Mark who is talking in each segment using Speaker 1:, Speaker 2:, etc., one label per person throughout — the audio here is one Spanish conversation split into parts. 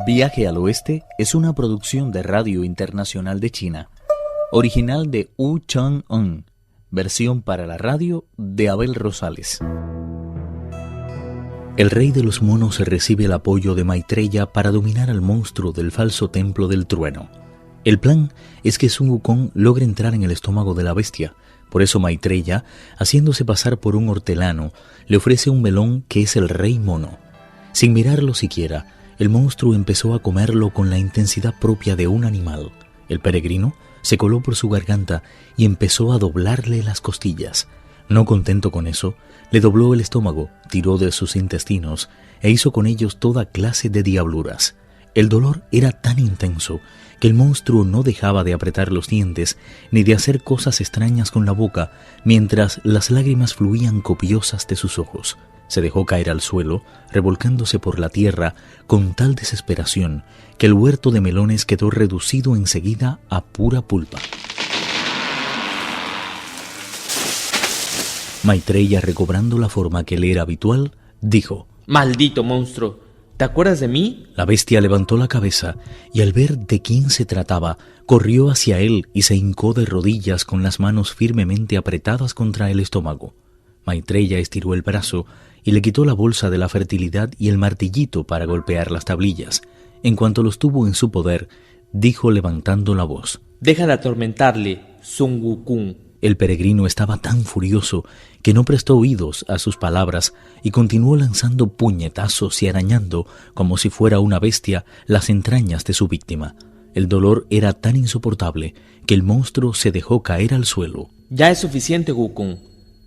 Speaker 1: Viaje al Oeste es una producción de Radio Internacional de China, original de Wu Chang-un, versión para la radio de Abel Rosales. El rey de los monos recibe el apoyo de Maitreya para dominar al monstruo del falso templo del trueno. El plan es que Sun Wukong logre entrar en el estómago de la bestia. Por eso Maitreya, haciéndose pasar por un hortelano, le ofrece un melón que es el rey mono. Sin mirarlo siquiera, el monstruo empezó a comerlo con la intensidad propia de un animal. El peregrino se coló por su garganta y empezó a doblarle las costillas. No contento con eso, le dobló el estómago, tiró de sus intestinos e hizo con ellos toda clase de diabluras. El dolor era tan intenso que el monstruo no dejaba de apretar los dientes ni de hacer cosas extrañas con la boca mientras las lágrimas fluían copiosas de sus ojos. Se dejó caer al suelo, revolcándose por la tierra con tal desesperación que el huerto de melones quedó reducido enseguida a pura pulpa. Maitreya, recobrando la forma que le era habitual, dijo:
Speaker 2: «¡Maldito monstruo! ¿Te acuerdas de mí?»
Speaker 1: La bestia levantó la cabeza y al ver de quién se trataba, corrió hacia él y se hincó de rodillas con las manos firmemente apretadas contra el estómago. Maitreya estiró el brazo y le quitó la bolsa de la fertilidad y el martillito para golpear las tablillas. En cuanto los tuvo en su poder, dijo levantando la voz:
Speaker 2: «Deja de atormentarle, Sun Wukong».
Speaker 1: El peregrino estaba tan furioso que no prestó oídos a sus palabras y continuó lanzando puñetazos y arañando, como si fuera una bestia, las entrañas de su víctima. El dolor era tan insoportable que el monstruo se dejó caer al suelo.
Speaker 2: «Ya es suficiente, Wukong.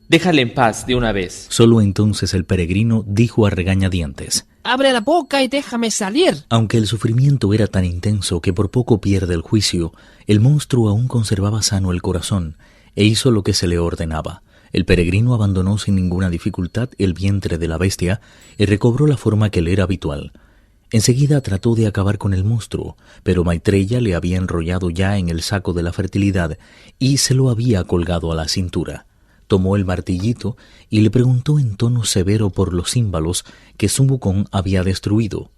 Speaker 2: Déjale en paz de una vez».
Speaker 1: Solo entonces el peregrino dijo a regañadientes:
Speaker 3: «Abre la boca y déjame salir».
Speaker 1: Aunque el sufrimiento era tan intenso que por poco pierde el juicio, el monstruo aún conservaba sano el corazón e hizo lo que se le ordenaba. El peregrino abandonó sin ninguna dificultad el vientre de la bestia y recobró la forma que le era habitual. Enseguida trató de acabar con el monstruo, pero Maitreya le había enrollado ya en el saco de la fertilidad y se lo había colgado a la cintura. Tomó el martillito y le preguntó en tono severo por los símbolos que Sun Wukong había destruido.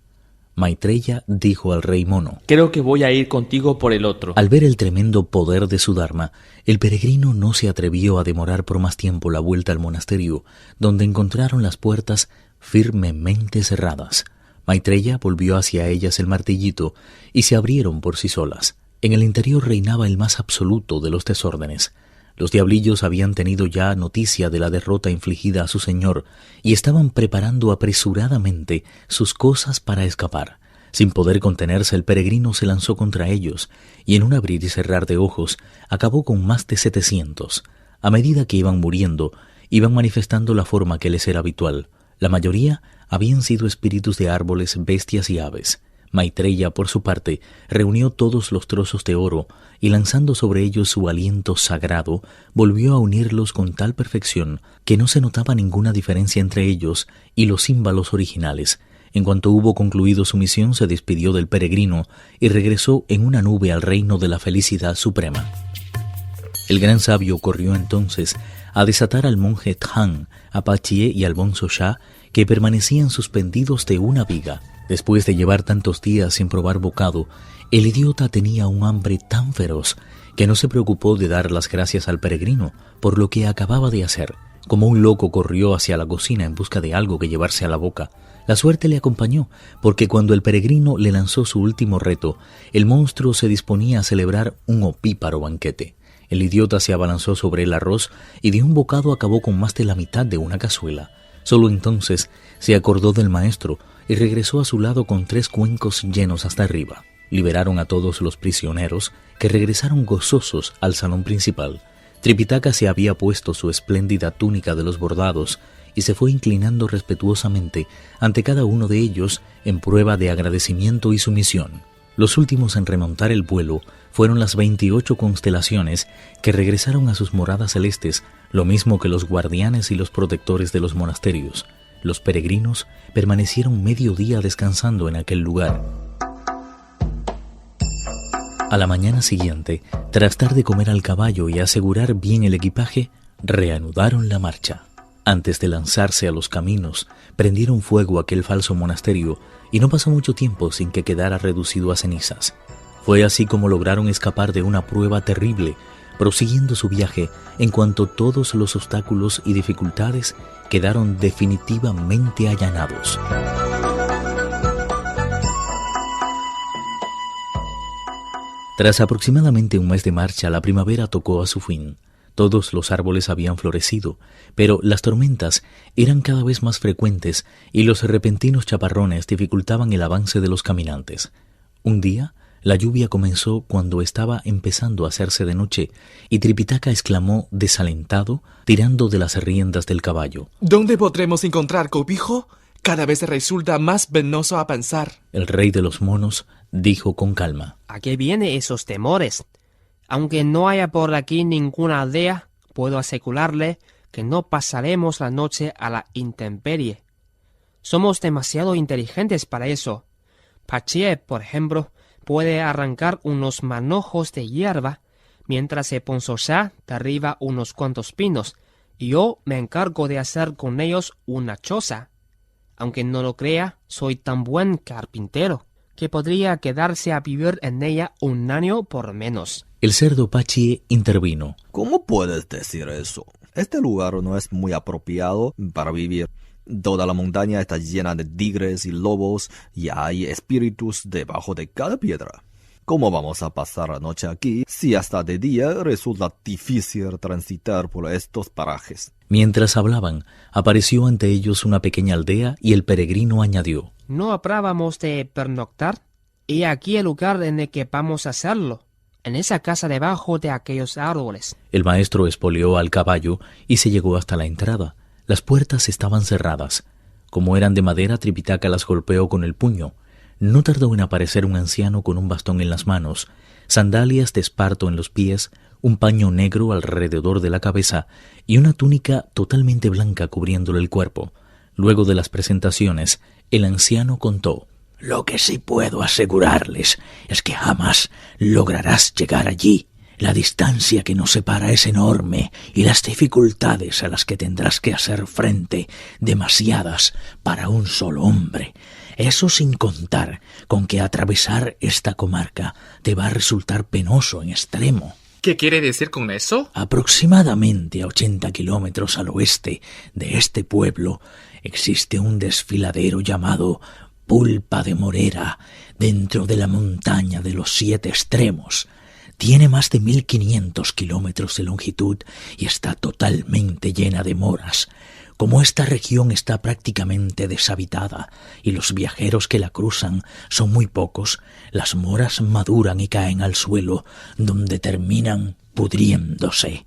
Speaker 1: Maitreya dijo al rey mono:
Speaker 2: «Creo que voy a ir contigo por el otro».
Speaker 1: Al ver el tremendo poder de su dharma, el peregrino no se atrevió a demorar por más tiempo la vuelta al monasterio, donde encontraron las puertas firmemente cerradas. Maitreya volvió hacia ellas el martillito y se abrieron por sí solas. En el interior reinaba el más absoluto de los desórdenes. Los diablillos habían tenido ya noticia de la derrota infligida a su señor y estaban preparando apresuradamente sus cosas para escapar. Sin poder contenerse, el peregrino se lanzó contra ellos y en un abrir y cerrar de ojos acabó con más de 700. A medida que iban muriendo, iban manifestando la forma que les era habitual. La mayoría habían sido espíritus de árboles, bestias y aves. Maitreya, por su parte, reunió todos los trozos de oro y lanzando sobre ellos su aliento sagrado, volvió a unirlos con tal perfección que no se notaba ninguna diferencia entre ellos y los símbolos originales. En cuanto hubo concluido su misión, se despidió del peregrino y regresó en una nube al reino de la felicidad suprema. El gran sabio corrió entonces a desatar al monje Tang, a Pachie y al bonzo Sha, que permanecían suspendidos de una viga. Después de llevar tantos días sin probar bocado, el idiota tenía un hambre tan feroz que no se preocupó de dar las gracias al peregrino por lo que acababa de hacer. Como un loco corrió hacia la cocina en busca de algo que llevarse a la boca. La suerte le acompañó, porque cuando el peregrino le lanzó su último reto, el monstruo se disponía a celebrar un opíparo banquete. El idiota se abalanzó sobre el arroz y de un bocado acabó con más de la mitad de una cazuela. Solo entonces se acordó del maestro y regresó a su lado con 3 cuencos llenos hasta arriba. Liberaron a todos los prisioneros, que regresaron gozosos al salón principal. Tripitaka se había puesto su espléndida túnica de los bordados y se fue inclinando respetuosamente ante cada uno de ellos en prueba de agradecimiento y sumisión. Los últimos en remontar el vuelo fueron las 28 constelaciones que regresaron a sus moradas celestes, lo mismo que los guardianes y los protectores de los monasterios. Los peregrinos permanecieron medio día descansando en aquel lugar. A la mañana siguiente, tras dar de comer al caballo y asegurar bien el equipaje, reanudaron la marcha. Antes de lanzarse a los caminos, prendieron fuego a aquel falso monasterio y no pasó mucho tiempo sin que quedara reducido a cenizas. Fue así como lograron escapar de una prueba terrible, prosiguiendo su viaje en cuanto todos los obstáculos y dificultades quedaron definitivamente allanados. Tras aproximadamente un mes de marcha, la primavera tocó a su fin. Todos los árboles habían florecido, pero las tormentas eran cada vez más frecuentes y los repentinos chaparrones dificultaban el avance de los caminantes. Un día, la lluvia comenzó cuando estaba empezando a hacerse de noche y Tripitaka exclamó desalentado, tirando de las riendas del caballo.
Speaker 4: ¿Dónde podremos encontrar cobijo? Cada vez resulta más penoso avanzar.
Speaker 1: El rey de los monos dijo con calma.
Speaker 3: ¿A qué vienen esos temores? Aunque no haya por aquí ninguna aldea, puedo asegurarle que no pasaremos la noche a la intemperie. Somos demasiado inteligentes para eso. Pachie, por ejemplo, puede arrancar unos manojos de hierba, mientras Eponsosá derriba unos cuantos pinos, y yo me encargo de hacer con ellos una choza. Aunque no lo crea, soy tan buen carpintero que podría quedarse a vivir en ella un año por menos.
Speaker 1: El cerdo Pachie intervino.
Speaker 5: ¿Cómo puedes decir eso? Este lugar no es muy apropiado para vivir. Toda la montaña está llena de tigres y lobos y hay espíritus debajo de cada piedra. ¿Cómo vamos a pasar la noche aquí si hasta de día resulta difícil transitar por estos parajes?
Speaker 1: Mientras hablaban, apareció ante ellos una pequeña aldea y el peregrino añadió.
Speaker 3: ¿No habrábamos de pernoctar? Y aquí el lugar en el que vamos a hacerlo, en esa casa debajo de aquellos árboles.
Speaker 1: El maestro espoleó al caballo y se llegó hasta la entrada. Las puertas estaban cerradas. Como eran de madera, Tripitaka las golpeó con el puño. No tardó en aparecer un anciano con un bastón en las manos, sandalias de esparto en los pies, un paño negro alrededor de la cabeza y una túnica totalmente blanca cubriéndole el cuerpo. Luego de las presentaciones, el anciano contó.
Speaker 6: Lo que sí puedo asegurarles es que jamás lograrás llegar allí. La distancia que nos separa es enorme y las dificultades a las que tendrás que hacer frente demasiadas para un solo hombre. Eso sin contar con que atravesar esta comarca te va a resultar penoso en extremo.
Speaker 4: ¿Qué quiere decir con eso?
Speaker 6: Aproximadamente a 80 kilómetros al oeste de este pueblo existe un desfiladero llamado Pulpa de Morera, dentro de la montaña de los 7 extremos. Tiene más de 1500 kilómetros de longitud y está totalmente llena de moras. Como esta región está prácticamente deshabitada y los viajeros que la cruzan son muy pocos, las moras maduran y caen al suelo, donde terminan pudriéndose.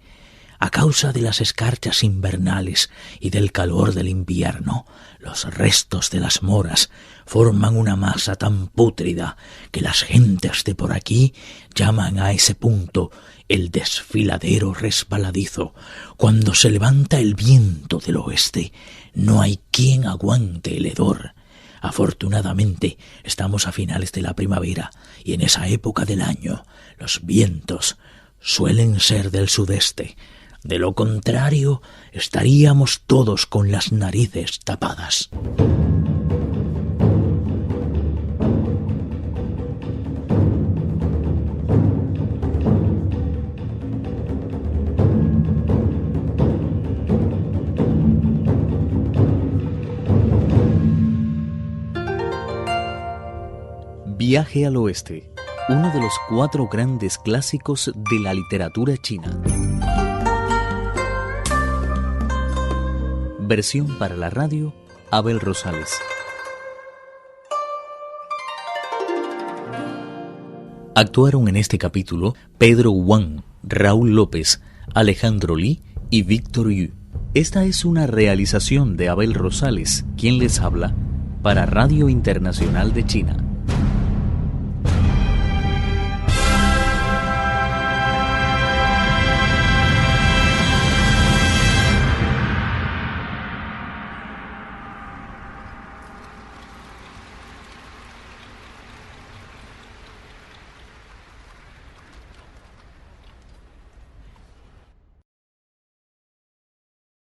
Speaker 6: A causa de las escarchas invernales y del calor del invierno, los restos de las moras forman una masa tan pútrida que las gentes de por aquí llaman a ese punto el desfiladero resbaladizo. Cuando se levanta el viento del oeste, no hay quien aguante el hedor. Afortunadamente, estamos a finales de la primavera y en esa época del año los vientos suelen ser del sudeste. De lo contrario, estaríamos todos con las narices tapadas.
Speaker 1: Viaje al oeste, uno de los 4 grandes clásicos de la literatura china. Versión para la radio, Abel Rosales. Actuaron en este capítulo Pedro Wang, Raúl López, Alejandro Li y Víctor Yu. Esta es una realización de Abel Rosales, quien les habla, para Radio Internacional de China.